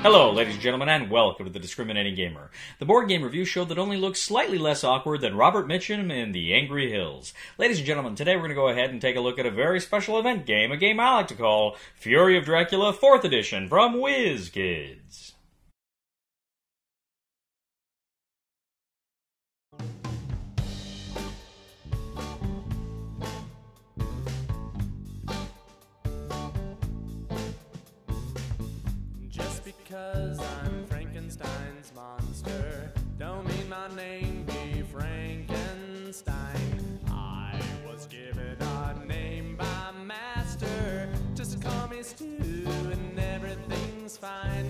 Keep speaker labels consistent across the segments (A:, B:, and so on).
A: Hello, ladies and gentlemen, and welcome to The Discriminating Gamer. The board game review show that only looks slightly less awkward than Robert Mitchum in The Angry Hills. Ladies and gentlemen, today we're going to go ahead and take a look at a very special event game, a game I like to call Fury of Dracula 4th Edition from Wizkids.
B: Because I'm Frankenstein's monster, don't mean my name be Frankenstein. I was given a name by master, just call me Stu and everything's fine.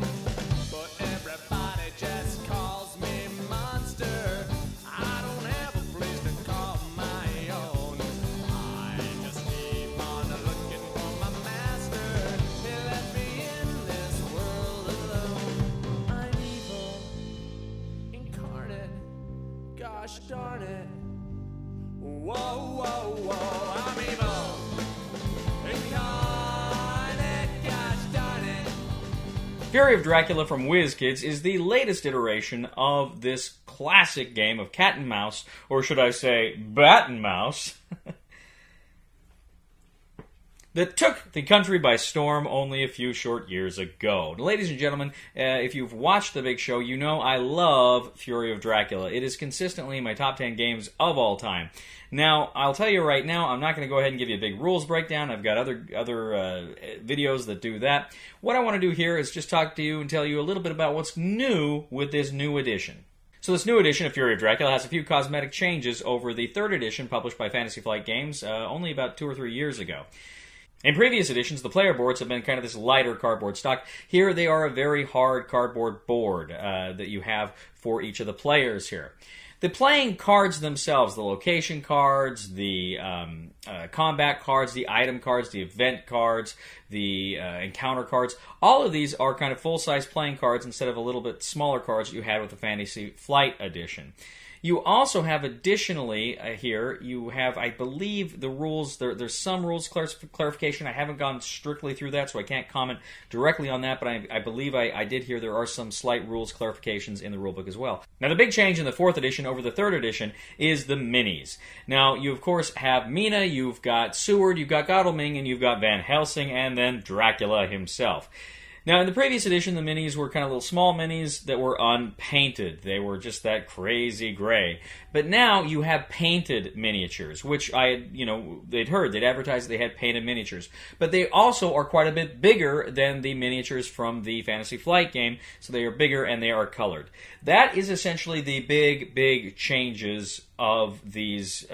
B: But everybody just calls me monster. I don't have a place to call my own. I just keep on looking for my master. He left me in this world alone. I'm evil, incarnate, gosh darn it. Whoa, whoa, whoa, I'm evil, incarnate, gosh darn it.
A: Fury of Dracula from Wizkids is the latest iteration of this classic game of cat and mouse, or should I say, bat and mouse, that took the country by storm only a few short years ago. Now, ladies and gentlemen, if you've watched the big show, you know I love Fury of Dracula. It is consistently in my top 10 games of all time. Now, I'll tell you right now, I'm not going to go ahead and give you a big rules breakdown. I've got other videos that do that. What I want to do here is just talk to you and tell you a little bit about what's new with this new edition. So this new edition of Fury of Dracula has a few cosmetic changes over the 3rd edition published by Fantasy Flight Games only about 2 or 3 years ago. In previous editions, the player boards have been kind of this lighter cardboard stock. Here they are a very hard cardboard board that you have for each of the players here. The playing cards themselves, the location cards, the combat cards, the item cards, the event cards, the encounter cards, all of these are kind of full-size playing cards instead of a little bit smaller cards that you had with the Fantasy Flight edition. You also have additionally here, you have, I believe, the rules, there's some rules clarification. I haven't gone strictly through that, so I can't comment directly on that, but I believe I did hear there are some slight rules clarifications in the rulebook as well. Now, the big change in the 4th edition over the 3rd edition is the minis. Now, you, of course, have Mina, you've got Seward, you've got Godalming, and you've got Van Helsing, and then Dracula himself. Now, in the previous edition, the minis were kind of little small minis that were unpainted. They were just that crazy gray. But now you have painted miniatures, which they'd heard. They'd advertised they had painted miniatures. But they also are quite a bit bigger than the miniatures from the Fantasy Flight game, so they are bigger and they are colored. That is essentially the big changes of these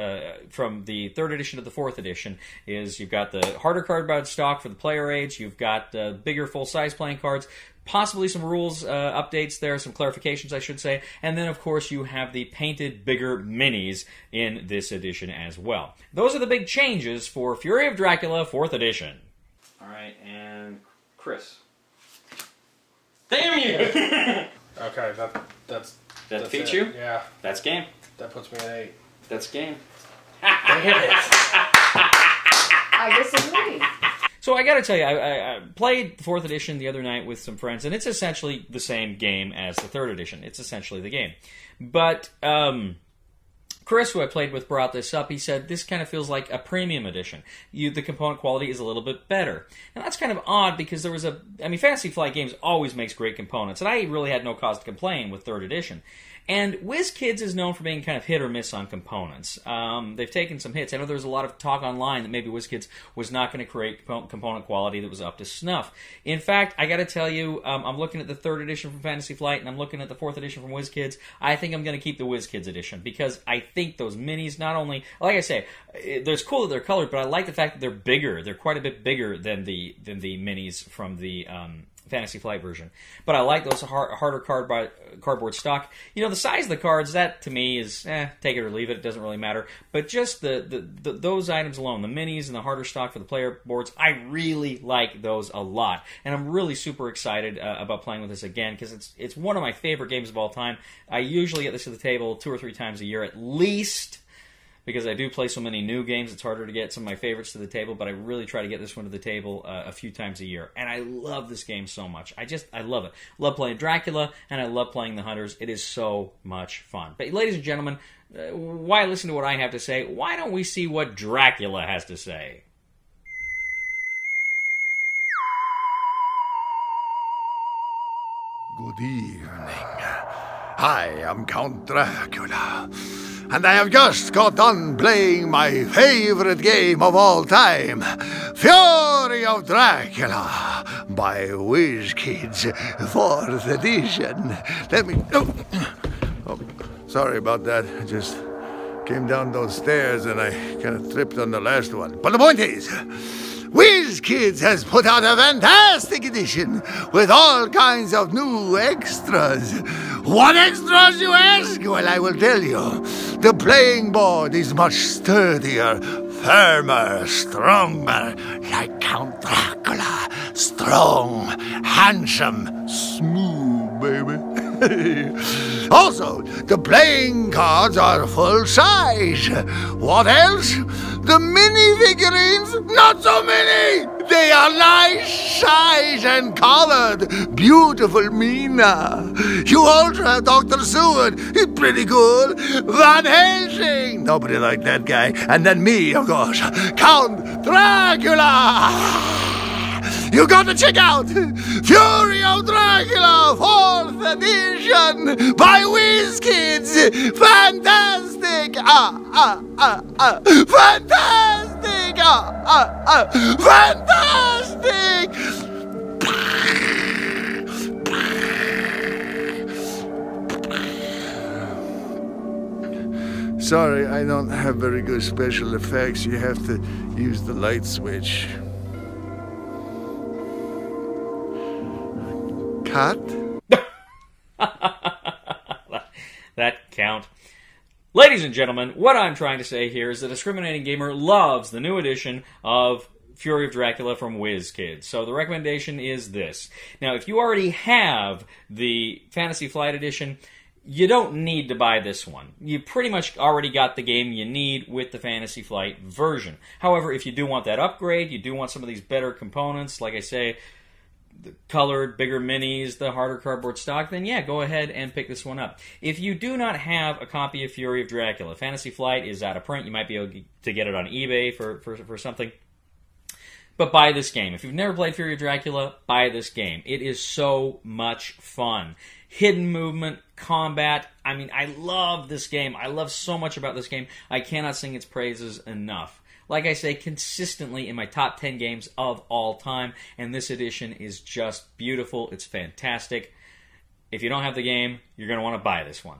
A: from the 3rd edition to the 4th edition. Is you've got the harder cardboard stock for the player age, you've got bigger full-size playing cards, possibly some rules updates there, some clarifications I should say, and then of course you have the painted bigger minis in this edition as well. Those are the big changes for Fury of Dracula 4th edition. Alright, and Chris. Damn you!
C: Okay, that's
A: defeats you?
C: Yeah.
A: That's game.
C: That puts me at 8.
A: That's game.
D: I disagree.
A: So I gotta tell you, I played the 4th edition the other night with some friends, and it's essentially the same game as the 3rd edition. It's essentially the game. But Chris, who I played with, brought this up. He said, this kind of feels like a premium edition. The component quality is a little bit better. And that's kind of odd because there was Fantasy Flight Games always makes great components, and I really had no cause to complain with 3rd edition. And Wizkids is known for being kind of hit or miss on components. They've taken some hits. I know there was a lot of talk online that maybe Wizkids was not going to create component quality that was up to snuff. In fact, I got to tell you, I'm looking at the 3rd edition from Fantasy Flight, and I'm looking at the 4th edition from Wizkids. I think I'm going to keep the Wizkids edition, because I think those minis not only, like I say, it's cool that they're colored, but I like the fact that they're bigger. They're quite a bit bigger than the minis from the Fantasy Flight version. But I like those harder cardboard stock. You know, the size of the cards, that to me is, take it or leave it. It doesn't really matter. But just those items alone, the minis and the harder stock for the player boards, I really like those a lot. And I'm really super excited about playing with this again, because it's one of my favorite games of all time. I usually get this to the table 2 or 3 times a year at least. because I do play so many new games. It's harder to get some of my favorites to the table, but I really try to get this one to the table a few times a year. And I love this game so much. I love it. Love playing Dracula, and I love playing the Hunters. It is so much fun. But ladies and gentlemen, why listen to what I have to say? Why don't we see what Dracula has to say?
E: Good evening. I am Count Dracula, and I have just got done playing my favorite game of all time, Fury of Dracula, by Wizkids, 4th edition. Let me... Oh, sorry about that. I just came down those stairs and I kind of tripped on the last one. But the point is, Wizkids has put out a fantastic edition with all kinds of new extras. What extras, you ask? Well, I will tell you. The playing board is much sturdier, firmer, stronger, like Count Dracula. Strong, handsome, smooth, baby. Also, the playing cards are full size. What else? The mini figurines, not so many. They are nice size and colored. Beautiful Mina. You Ultra, Dr. Seward, he's pretty cool. Van Helsing, nobody like that guy. And then me, of course, Count Dracula. You gotta check out Fury of Dracula 4th edition by Wizkids. Fantastic! Fantastic! Fantastic! Sorry, I don't have very good special effects. You have to use the light switch. Cut?
A: That count. Ladies and gentlemen, what I'm trying to say here is the Discriminating Gamer loves the new edition of Fury of Dracula from Wizkids. So the recommendation is this. Now, if you already have the Fantasy Flight Edition, you don't need to buy this one. You pretty much already got the game you need with the Fantasy Flight version. However, if you do want that upgrade, you do want some of these better components, like I say, the colored, bigger minis, the harder cardboard stock, then yeah, go ahead and pick this one up. If you do not have a copy of Fury of Dracula, Fantasy Flight is out of print. You might be able to get it on eBay for something. But buy this game. If you've never played Fury of Dracula, buy this game. It is so much fun. Hidden movement, combat. I mean, I love this game. I love so much about this game. I cannot sing its praises enough. Like I say, consistently in my top 10 games of all time, and this edition is just beautiful. It's fantastic. If you don't have the game, you're going to want to buy this one.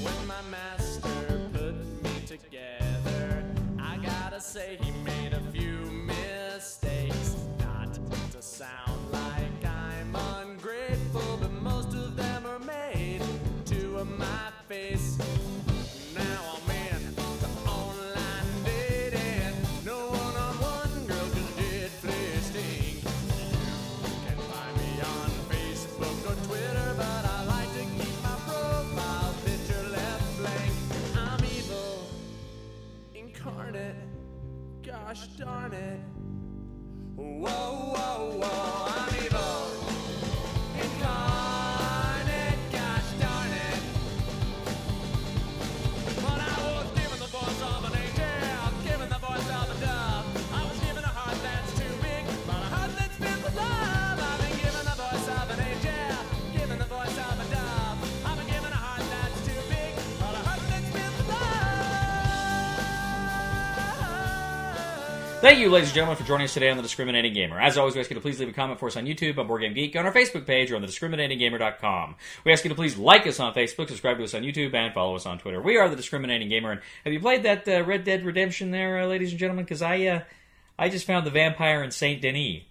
B: When my master put me together, I gotta say he made a few mistakes. Not to sound like I'm ungrateful, but most of them are made to my face. Now I'm in the online dating. No one-on-one girl can did please sting. You can find me on Facebook or Twitter, but I like to keep my profile picture left blank. I'm evil, incarnate, gosh darn it. Whoa, whoa, whoa, I'm evil, incarnate, gosh darn it. But I was given the voice of an angel, given the voice of a dove. I was given a heart that's too big, but a heart that's filled with love. I've been given the voice of an angel, given the voice of a dove. I've been given a heart that's too big, but a heart that's filled with love.
A: Thank you, ladies and gentlemen, for joining us today on The Discriminating Gamer. As always, we ask you to please leave a comment for us on YouTube, on Board Game Geek, on our Facebook page, or on thediscriminatinggamer.com. We ask you to please like us on Facebook, subscribe to us on YouTube, and follow us on Twitter. We are The Discriminating Gamer. And have you played that Red Dead Redemption there, ladies and gentlemen? Because I just found the vampire in Saint Denis.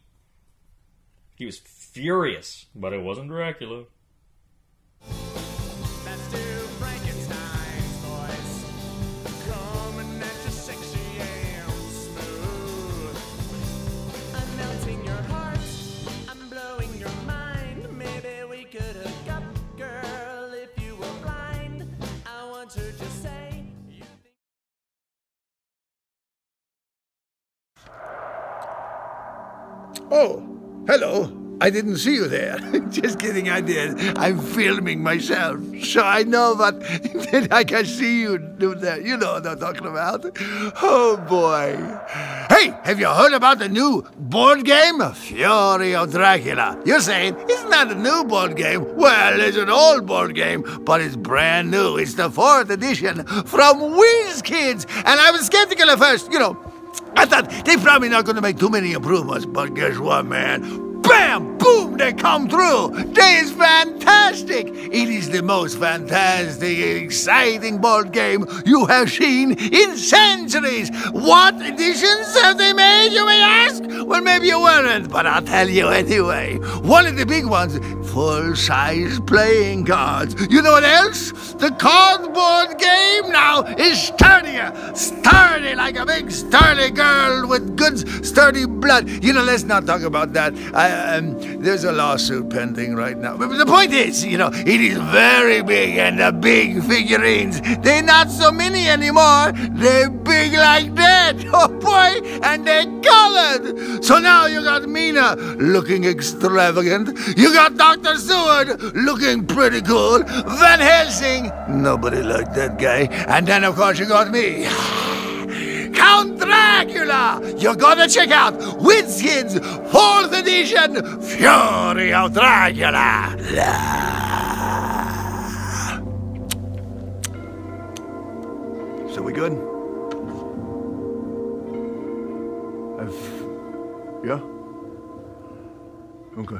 A: He was furious, but it wasn't Dracula.
E: Oh, hello. I didn't see you there. Just kidding, I did. I'm filming myself, so I know that I can see you do that. You know what I'm talking about. Oh, boy. Hey, have you heard about the new board game? Fury of Dracula. You're saying, it's not a new board game. Well, it's an old board game, but it's brand new. It's the 4th edition from Wizkids. And I was skeptical at first, I thought they're probably not going to make too many improvements, but guess what, man? Bam! Boom! They come through! They is fantastic! It is the most fantastic, exciting board game you have seen in centuries! What editions have they made, you may ask? Well, maybe you weren't, but I'll tell you anyway. One of the big ones, full-size playing cards. You know what else? The cardboard game now is sturdier. Sturdy like a big sturdy girl with good sturdy blood. Let's not talk about that. There's a lawsuit pending right now. But the point is, it is very big, and the big figurines, they're not so mini anymore. They're big like that. Oh boy, and they're colored. So now you got Mina looking extravagant. You got Dr. Seward looking pretty cool. Van Helsing, nobody liked that guy. And then of course you got me. Count Dracula! You gotta check out Wizkids 4th edition Fury of Dracula! So we good? Yeah? Okay.